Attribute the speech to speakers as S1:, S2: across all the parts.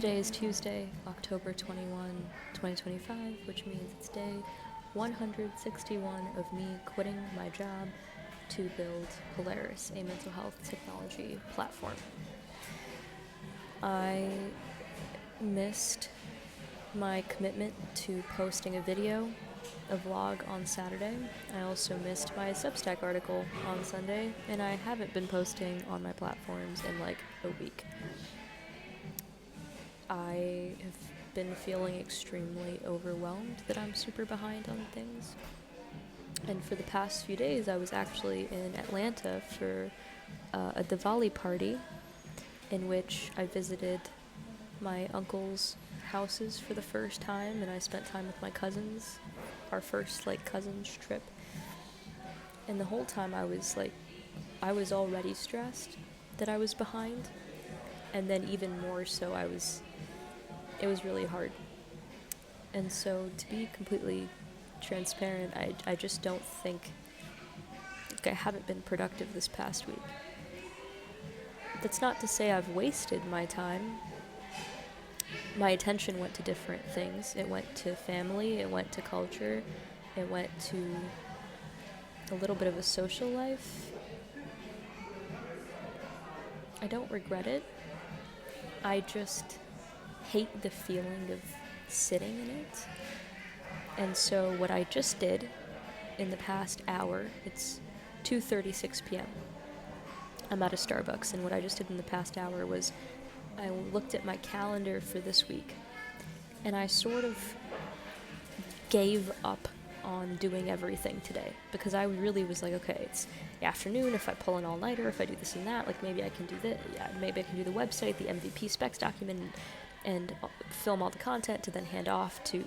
S1: Today is Tuesday, October 21, 2025, which means it's day 161 of me quitting my job to build Polaris, a mental health technology platform. I missed my commitment to posting a video, a vlog on Saturday. I also missed my Substack article on Sunday, and I haven't been posting on my platforms in like a week. I have been feeling extremely overwhelmed that I'm super behind on things. And for the past few days, I was actually in Atlanta for a Diwali party in which I visited my uncle's houses for the first time, and I spent time with my cousins, our first cousins trip. And the whole time I was already stressed that I was behind, and then even more so it was really hard. And so to be completely transparent, I just don't think I haven't been productive this past week. That's not to say I've wasted my time. My attention went to different things. It went to family, it went to culture, it went to a little bit of a social life. I don't regret it. I just hate the feeling of sitting in it. And so what I just did in the past hour, it's 2:36 p.m. I'm at a Starbucks, and what I just did in the past hour was I looked at my calendar for this week, and I sort of gave up on doing everything today, because I really was like, okay, it's the afternoon, if I pull an all-nighter, if I do this and that, maybe I can do this, maybe I can do the website, the MVP specs document, and film all the content to then hand off to...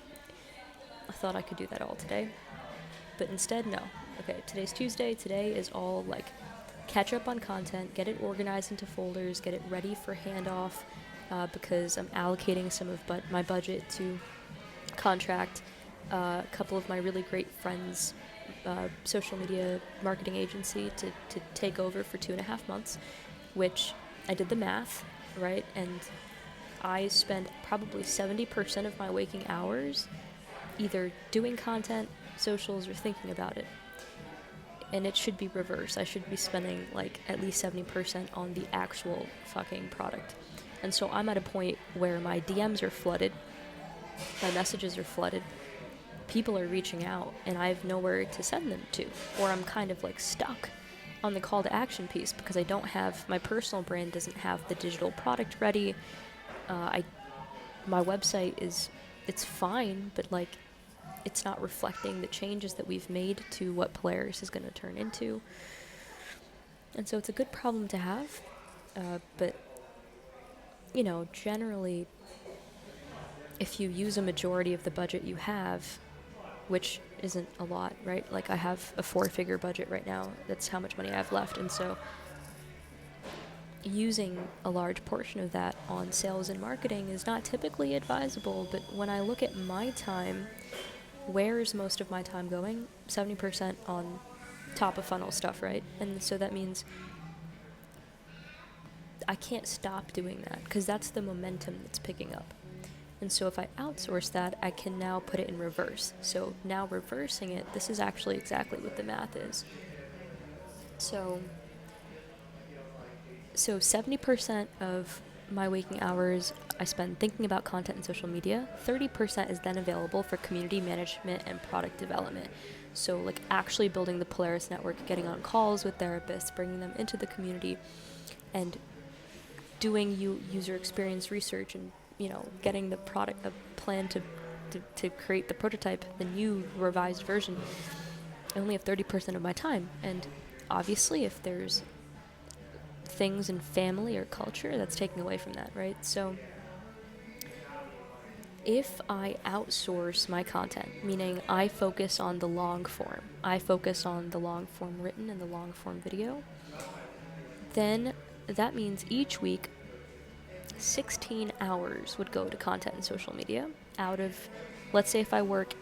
S1: I thought I could do that all today, but instead, no. Okay, today's Tuesday. Today is all catch up on content, get it organized into folders, get it ready for handoff, because I'm allocating some of my budget to contract a couple of my really great friends' social media marketing agency to take over for 2.5 months, which I did the math, right? And I spend probably 70% of my waking hours either doing content, socials, or thinking about it. And it should be reverse. I should be spending at least 70% on the actual fucking product. And so I'm at a point where my DMs are flooded, my messages are flooded, people are reaching out, and I have nowhere to send them to. Or I'm kind of stuck on the call to action piece because I don't have, my personal brand doesn't have the digital product ready. My website it's fine, but it's not reflecting the changes that we've made to what Polaris is going to turn into. And so it's a good problem to have, but generally, if you use a majority of the budget you have, which isn't a lot, right? I have a 4-figure budget right now. That's how much money I have left. And so using a large portion of that on sales and marketing is not typically advisable. But when I look at my time, where is most of my time going? 70% on top of funnel stuff, right? And so that means I can't stop doing that because that's the momentum that's picking up. And so if I outsource that, I can now put it in reverse. So now reversing it, this is actually exactly what the math is. So 70% of my waking hours I spend thinking about content and social media. 30% is then available for community management and product development. So actually building the Polaris Network, getting on calls with therapists, bringing them into the community, and doing user experience research, and getting the product, a plan to create the prototype, the new revised version. I only have 30% of my time, and obviously if there's things in family or culture, that's taking away from that, right? So if I outsource my content, meaning I focus on the long form, I focus on the long form written and the long form video, then that means each week 16 hours would go to content and social media out of, let's say if I work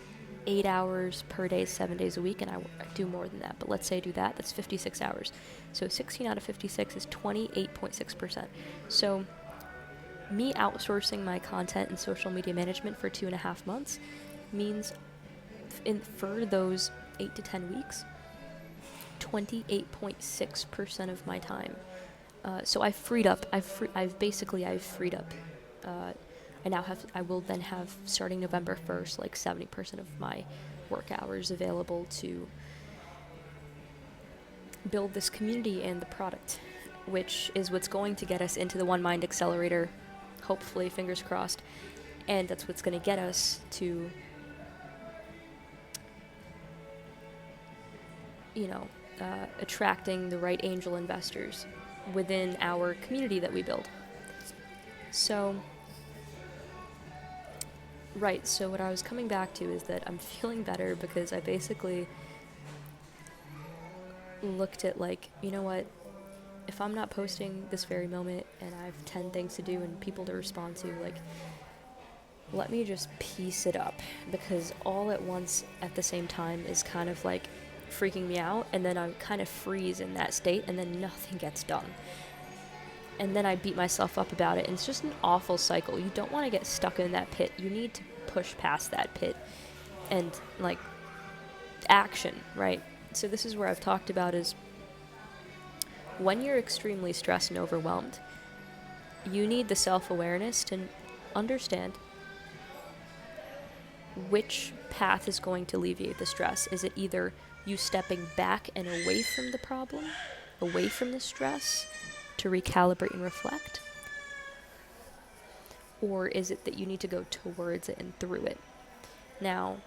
S1: 8 hours per day, 7 days a week, and I do more than that, but let's say I do that, that's 56 hours. So 16 out of 56 is 28.6%. So me outsourcing my content and social media management for 2.5 months means for those 8 to 10 weeks, 28.6% of my time. So I've freed up. I've freed up. I will then have, starting November 1st, like 70% of my work hours available to build this community and the product, which is what's going to get us into the One Mind Accelerator, hopefully, fingers crossed. And that's what's going to get us to, attracting the right angel investors within our community that we build. So what I was coming back to is that I'm feeling better because I basically looked at, like, you know what, if I'm not posting this very moment and I have 10 things to do and people to respond to, like, let me just piece it up, because all at once at the same time is kind of like freaking me out, and then I kind of freeze in that state, and then nothing gets done. And then I beat myself up about it, and it's just an awful cycle. You don't want to get stuck in that pit. You need to push past that pit and, like, action, right? So this is where I've talked about is when you're extremely stressed and overwhelmed, you need the self-awareness to understand which path is going to alleviate the stress. Is it either you stepping back and away from the problem, away from the stress, to recalibrate and reflect? Or is it that you need to go towards it and through it? Now,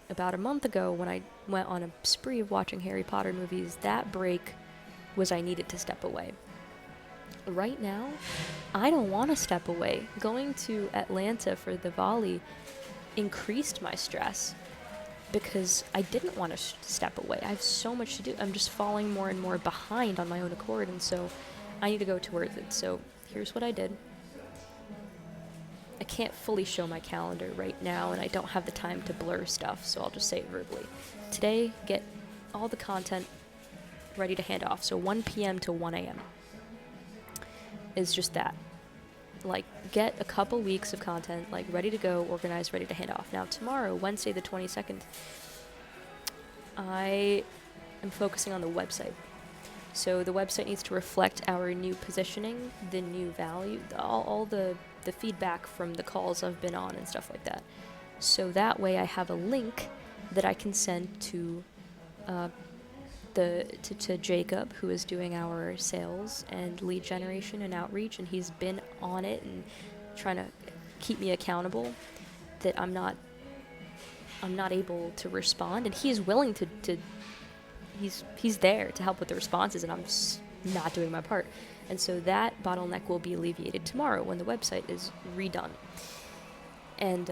S1: about a month ago, when I went on a spree of watching Harry Potter movies, that break was I needed to step away. Right now, I don't want to step away. Going to Atlanta for the Diwali increased my stress because I didn't want to step away. I have so much to do. I'm just falling more and more behind on my own accord, and so I need to go towards it. So here's what I did. I can't fully show my calendar right now, and I don't have the time to blur stuff, so I'll just say it verbally. Today, get all the content ready to hand off. So 1 p.m. to 1 a.m. is just that. Like, get a couple weeks of content, like, ready to go, organized, ready to hand off. Now, tomorrow, Wednesday the 22nd, I am focusing on the website. So the website needs to reflect our new positioning, the new value, all the feedback from the calls I've been on and stuff like that. So that way I have a link that I can send to to Jacob, who is doing our sales and lead generation and outreach, and he's been on it and trying to keep me accountable that I'm not able to respond, and he is willing to he's there to help with the responses, and I'm just not doing my part. And so that bottleneck will be alleviated tomorrow when the website is redone. And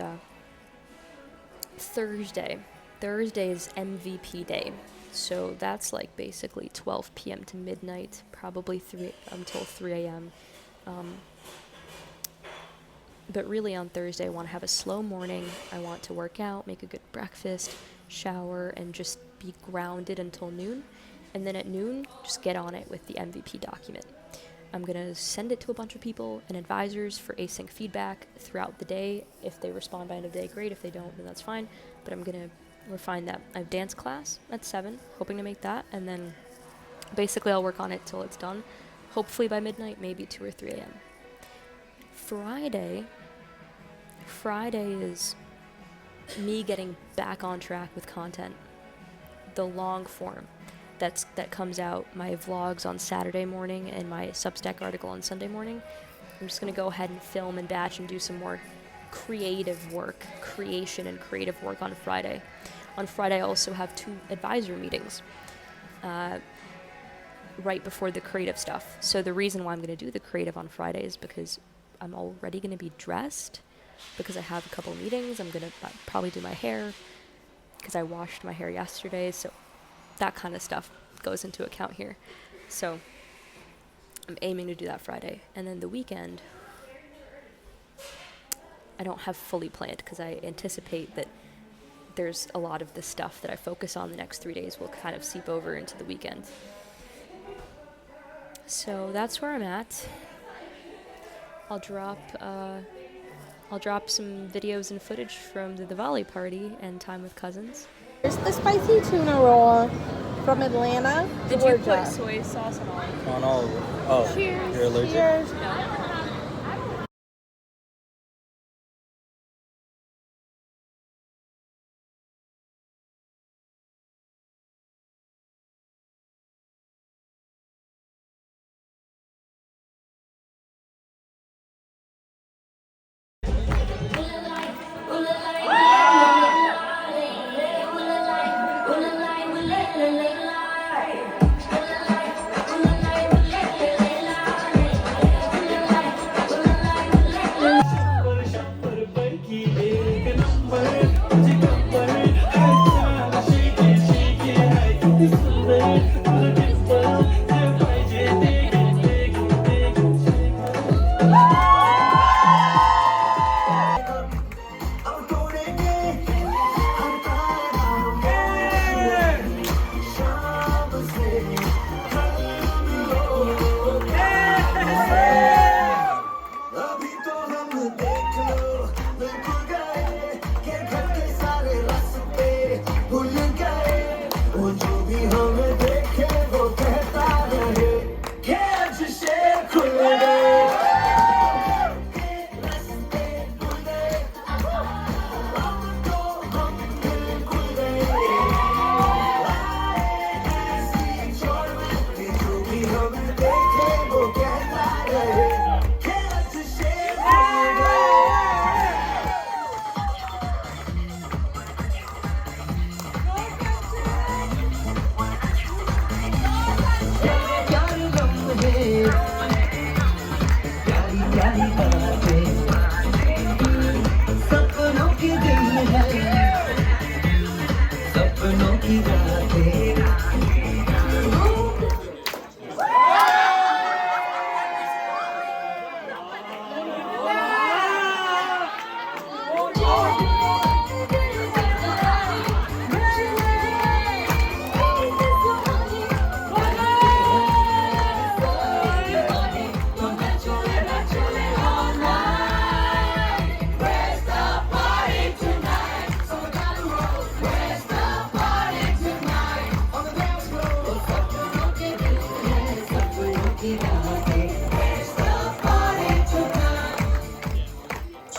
S1: Thursday is MVP day. So that's like basically 12 p.m. to midnight, probably until 3 a.m. But really on Thursday, I want to have a slow morning. I want to work out, make a good breakfast, shower, and just be grounded until noon. And then at noon, just get on it with the MVP document. I'm going to send it to a bunch of people and advisors for async feedback throughout the day. If they respond by end of day, great. If they don't, then that's fine. But I'm going to refine that. I have dance class at 7, hoping to make that. And then basically I'll work on it till it's done. Hopefully by midnight, maybe 2 or 3 a.m. Friday is me getting back on track with content. The long form that comes out, my vlogs on Saturday morning and my Substack article on Sunday morning. I'm just going to go ahead and film and batch and do some more creation and creative work on Friday. On Friday, I also have 2 advisor meetings right before the creative stuff. So the reason why I'm going to do the creative on Friday is because I'm already going to be dressed, because I have a couple meetings. I'm going to probably do my hair because I washed my hair yesterday, so that kind of stuff goes into account here. So I'm aiming to do that Friday. And then the weekend, I don't have fully planned because I anticipate that there's a lot of the stuff that I focus on the next 3 days will kind of seep over into the weekend. So that's where I'm at. I'll drop some videos and footage from the Diwali party and time with cousins.
S2: Here's the spicy tuna roll from Atlanta,
S1: Did
S2: Georgia.
S1: you put soy sauce on all of them?
S3: On all of them. Oh,
S2: Cheers.
S3: you're allergic?
S2: Cheers.
S1: No.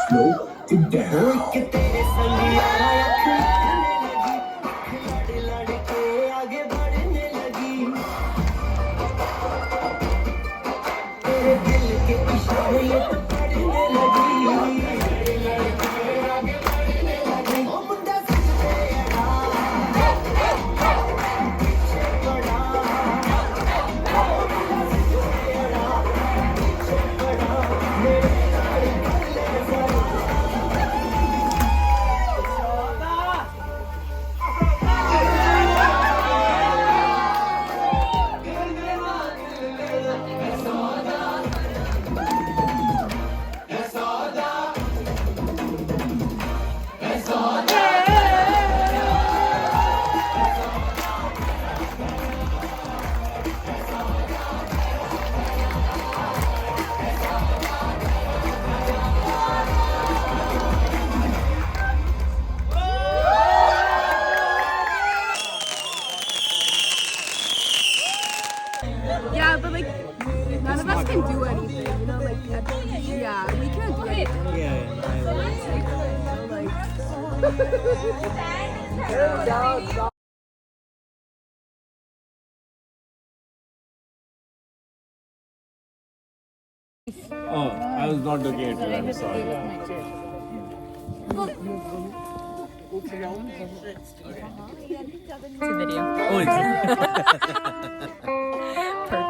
S4: Slow it down.
S2: Yeah, but like none of us can do anything, you know, like yeah, we can't do anything.
S3: Yeah, Oh, I was not looking at you. I'm sorry.
S1: It's a video.
S3: Oh, it's
S1: Perfect.